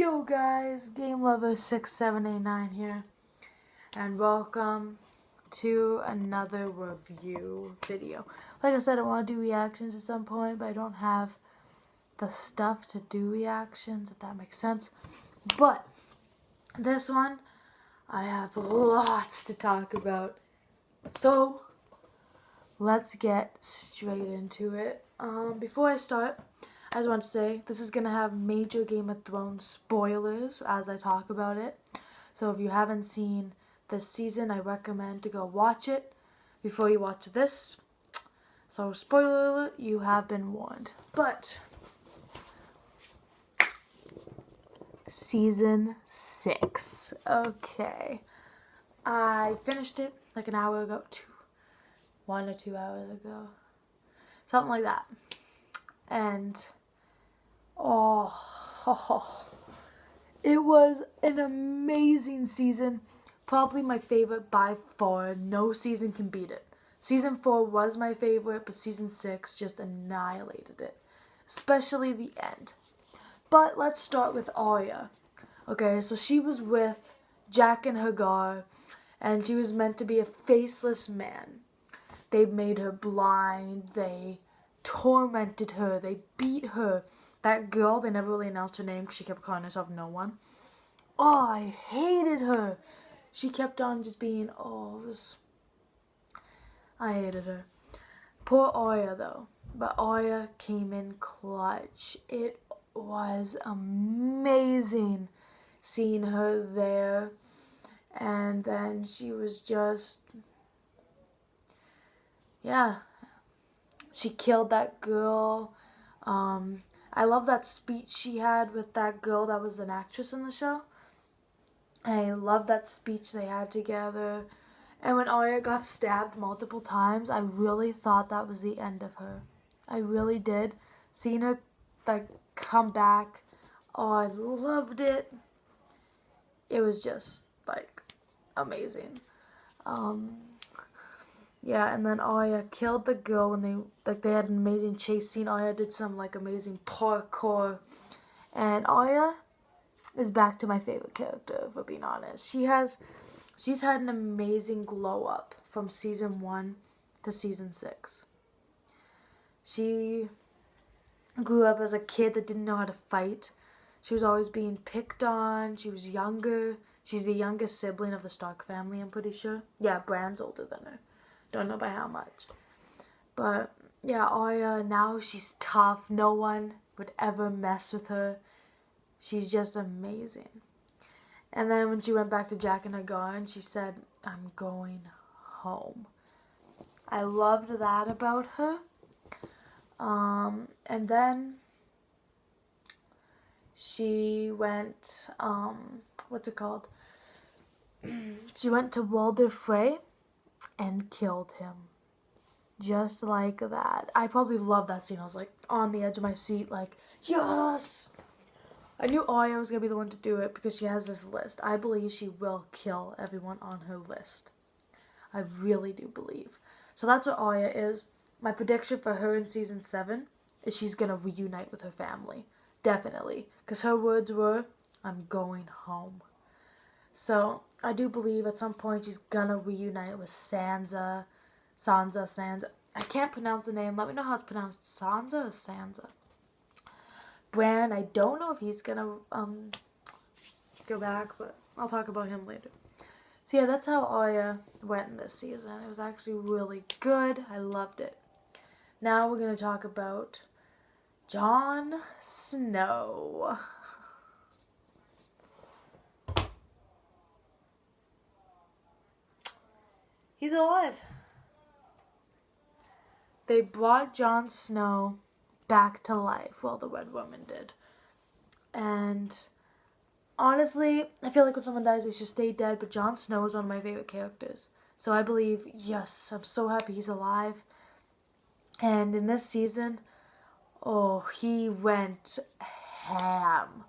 Yo guys, Game Lover 6789 here, and welcome to another review video. Like I said, I want to do reactions at some point, but I don't have the stuff to do reactions, if that makes sense. But this one, I have lots to talk about, so let's get straight into it. Before I start, I just want to say this is going to have major Game of Thrones spoilers as I talk about it. So if you haven't seen this season, I recommend to go watch it before you watch this. So spoiler alert, you have been warned. But Season 6. Okay. I finished it like an hour ago. 1 or 2 hours ago. Something like that. And it was an amazing season. Probably my favorite by far. No season can beat it. Season 4 was my favorite, but Season 6 just annihilated it. Especially the end. But let's start with Arya. Okay, so she was with Jack and Hagar, and she was meant to be a faceless man. They made her blind. They tormented her. They beat her. That girl, they never really announced her name because she kept calling herself no one. Oh, I hated her. She kept on just being, I hated her. Poor Arya, though. But Arya came in clutch. It was amazing seeing her there. And then she was just, yeah. She killed that girl. I love that speech she had with that girl that was an actress in the show. I love that speech they had together. And when Arya got stabbed multiple times, I really thought that was the end of her. I really did. Seeing her come back, I loved it. It was just amazing. Yeah, and then Arya killed the girl when they had an amazing chase scene. Arya did some amazing parkour, and Arya is back to my favorite character, if we're being honest. She's had an amazing glow up from Season 1 to Season 6. She grew up as a kid that didn't know how to fight. She was always being picked on. She was younger. She's the youngest sibling of the Stark family, I'm pretty sure. Yeah, Bran's older than her. Don't know by how much. But yeah, Arya, now she's tough. No one would ever mess with her. She's just amazing. And then when she went back to Jack and Hagar and she said, "I'm going home." I loved that about her. And then she went, what's it called? She went to Walder Frey and killed him. Just like that. I probably loved that scene. I was on the edge of my seat yes! I knew Arya was going to be the one to do it because she has this list. I believe she will kill everyone on her list. I really do believe. So that's what Arya is. My prediction for her in Season 7 is she's going to reunite with her family. Definitely. Because her words were, "I'm going home." So I do believe at some point she's gonna reunite with Sansa. I can't pronounce the name. Let me know how it's pronounced. Sansa or Sansa? Bran, I don't know if he's gonna go back, but I'll talk about him later. So yeah, that's how Arya went in this season. It was actually really good. I loved it. Now we're gonna talk about Jon Snow. He's alive. They brought Jon Snow back to life. Well, the Red Woman did. And honestly, I feel like when someone dies, they should stay dead. But Jon Snow is one of my favorite characters. So I believe, yes, I'm so happy he's alive. And in this season, he went ham.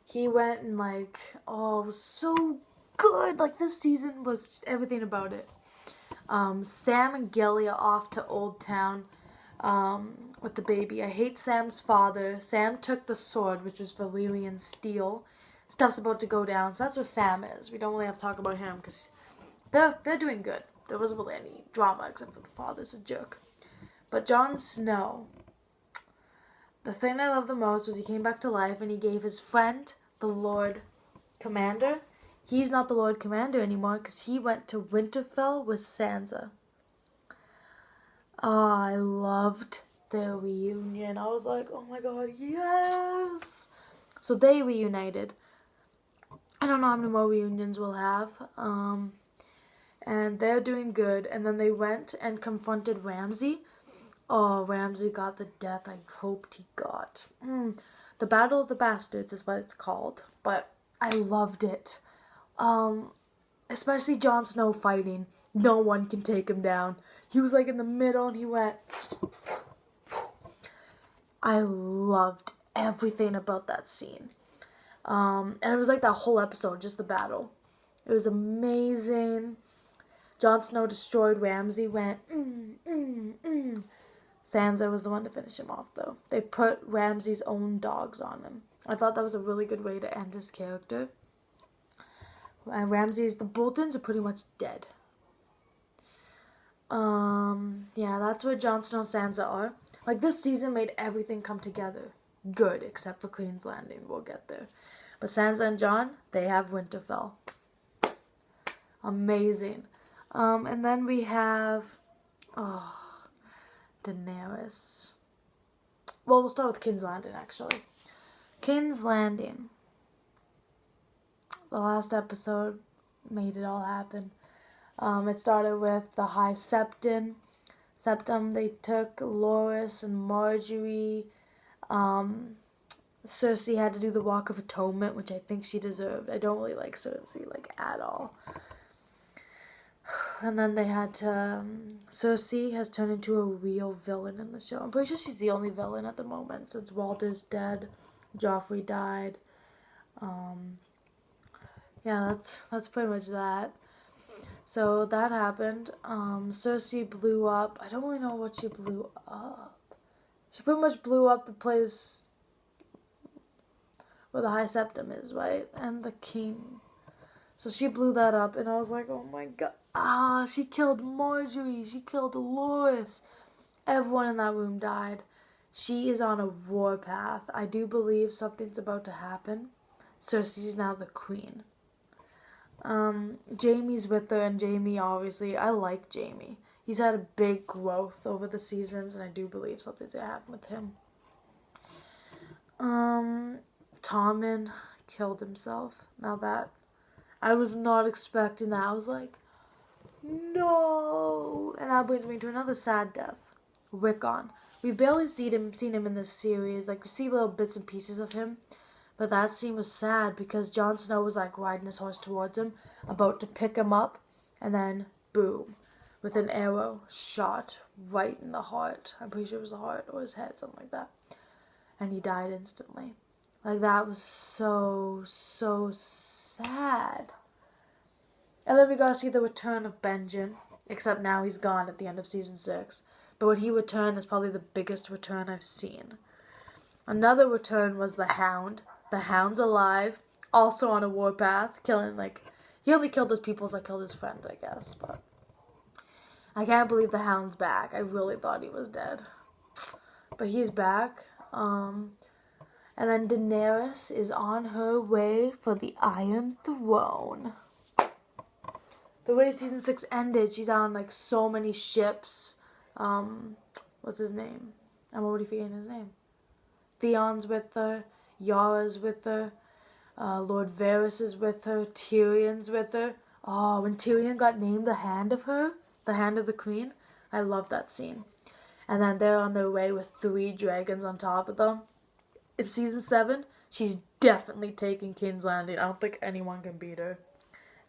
He went and it was so good. This season was just everything about it. Sam and Gilly are off to Old Town. with the baby. I hate Sam's father. Sam took the sword, which was Valyrian steel. Stuff's about to go down, so that's where Sam is. We don't really have to talk about him because they're doing good. There wasn't really any drama except for the father's a jerk. But Jon Snow, the thing I loved the most was he came back to life and he gave his friend, the Lord Commander. He's not the Lord Commander anymore because he went to Winterfell with Sansa. Oh, I loved their reunion. I was like, oh my god, yes! So they reunited. I don't know how many more reunions we'll have. And they're doing good. And then they went and confronted Ramsay. Oh, Ramsay got the death I hoped he got. The Battle of the Bastards is what it's called. But I loved it. Especially Jon Snow fighting. No one can take him down. He was like in the middle and he went. I loved everything about that scene. And it was like that whole episode, just the battle. It was amazing. Jon Snow destroyed Ramsay, went, Sansa was the one to finish him off, though. They put Ramsay's own dogs on him. I thought that was a really good way to end his character. And the Boltons are pretty much dead. Yeah, that's where Jon Snow and Sansa are. Like, this season made everything come together. Good, except for Queen's Landing. We'll get there. But Sansa and Jon, they have Winterfell. Amazing. And then we have, Daenerys. Well, we'll start with King's Landing, actually. King's Landing. The last episode made it all happen. It started with the High Septon. They took Loras and Marjorie. Cersei had to do the Walk of Atonement, which I think she deserved. I don't really like Cersei, at all. And then they had to... Cersei has turned into a real villain in the show. I'm pretty sure she's the only villain at the moment, since Walter's dead, Joffrey died. Yeah, that's pretty much that. So that happened. Cersei blew up. I don't really know what she blew up. She pretty much blew up the place where the High Septon is, right? And the king. So she blew that up, and I was like, oh my god. She killed Marjorie. She killed Loras. Everyone in that room died. She is on a warpath. I do believe something's about to happen. Cersei's now the queen. Jaime's with her, and Jaime, obviously, I like Jaime. He's had a big growth over the seasons, and I do believe something's gonna happen with him. Tommen killed himself. Now that, I was not expecting that. I was like, no! And that brings me to another sad death. Rickon. We've barely seen him in this series. Like, we see little bits and pieces of him. But that scene was sad because Jon Snow was like riding his horse towards him, about to pick him up, and then boom, with an arrow shot right in the heart. I'm pretty sure it was the heart or his head, something like that. And he died instantly. Like, that was so sad. And then we got to see the return of Benjen, except now he's gone at the end of season 6. But when he returned, is probably the biggest return I've seen. Another return was the Hound. The Hound's alive, also on a warpath, killing, he only killed his people, so I killed his friend, I guess, but I can't believe the Hound's back. I really thought he was dead. But he's back. And then Daenerys is on her way for the Iron Throne. The way season 6 ended, she's on, so many ships. What's his name? I'm already forgetting his name. Theon's with her. Yara's with her. Lord Varys is with her. Tyrion's with her. Oh, when Tyrion got named the Hand of the Queen, I love that scene. And then they're on their way with 3 dragons on top of them. In season 7, she's definitely taking King's Landing. I don't think anyone can beat her.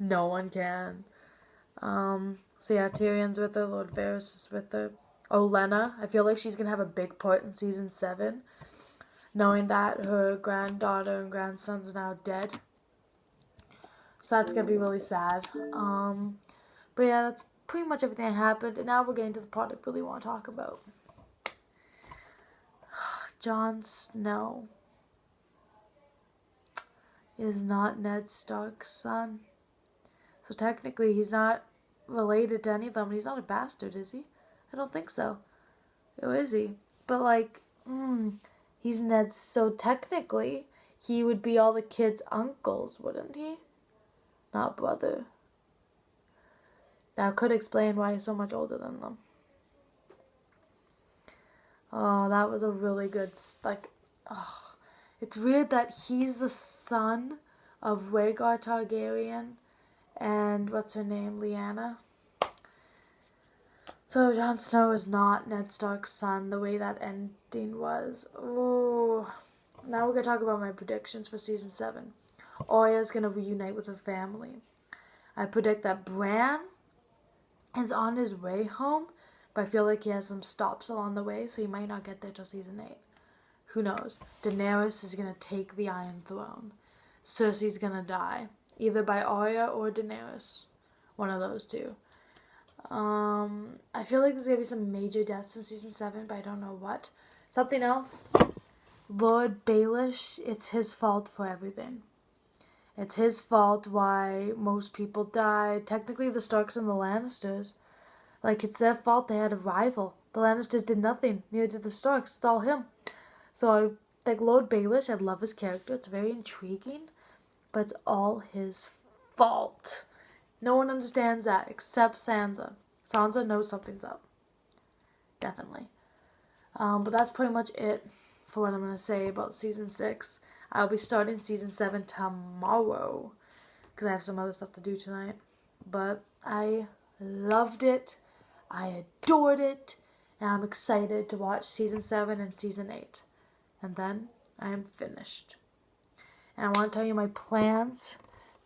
No one can. So yeah, Tyrion's with her. Lord Varys is with her. Olenna, I feel like she's going to have a big part in season 7. Knowing that her granddaughter and grandson's are now dead. So that's going to be really sad. But yeah, that's pretty much everything that happened. And now we're getting to the part I really want to talk about. Jon Snow is not Ned Stark's son. So technically he's not related to any of them. He's not a bastard, is he? I don't think so. Or is he? But like, he's Ned's, so technically he would be all the kids' uncles, wouldn't he? Not brother. That could explain why he's so much older than them. Oh, that was a really good, it's weird that he's the son of Rhaegar Targaryen and what's her name, Lyanna. So Jon Snow is not Ned Stark's son, the way that ending was. Oh, now we're going to talk about my predictions for Season 7. Arya's going to reunite with her family. I predict that Bran is on his way home, but I feel like he has some stops along the way, so he might not get there till Season 8. Who knows? Daenerys is going to take the Iron Throne. Cersei's going to die, either by Arya or Daenerys. One of those two. I feel like there's going to be some major deaths in Season 7, but I don't know what. Something else. Lord Baelish, it's his fault for everything. It's his fault why most people died. Technically, the Starks and the Lannisters. Like, it's their fault they had a rival. The Lannisters did nothing. Neither did the Starks. It's all him. So, like, Lord Baelish, I love his character. It's very intriguing. But it's all his fault. No one understands that except Sansa. Sansa knows something's up. Definitely. But that's pretty much it for what I'm going to say about Season 6. I'll be starting Season 7 tomorrow, because I have some other stuff to do tonight. But I loved it. I adored it. And I'm excited to watch Season 7 and Season 8. And then I am finished. And I want to tell you my plans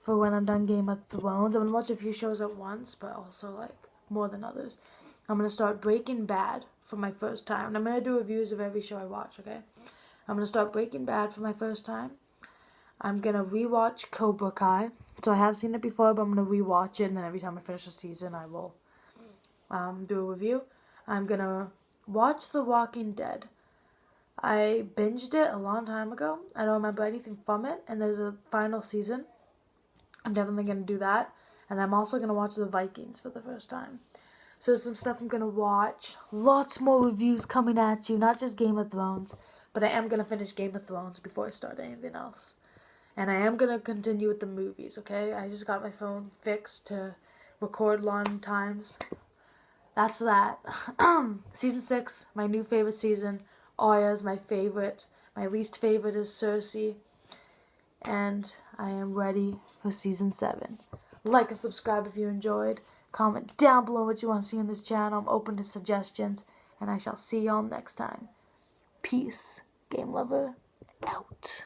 for when I'm done Game of Thrones. I'm going to watch a few shows at once, but also like more than others. I'm going to start Breaking Bad for my first time. And I'm going to do reviews of every show I watch, okay? I'm going to start Breaking Bad for my first time. I'm going to rewatch Cobra Kai. So I have seen it before, but I'm going to rewatch it. And then every time I finish a season, I will do a review. I'm going to watch The Walking Dead. I binged it a long time ago. I don't remember anything from it. And there's a final season. I'm definitely going to do that. And I'm also going to watch The Vikings for the first time. So there's some stuff I'm going to watch. Lots more reviews coming at you. Not just Game of Thrones. But I am going to finish Game of Thrones before I start anything else. And I am going to continue with the movies, okay? I just got my phone fixed to record long times. That's that. Season 6, my new favorite season. Arya's my favorite. My least favorite is Cersei. And I am ready for Season 7. Like and subscribe if you enjoyed. Comment down below what you want to see on this channel. I'm open to suggestions. And I shall see y'all next time. Peace. Game Lover out.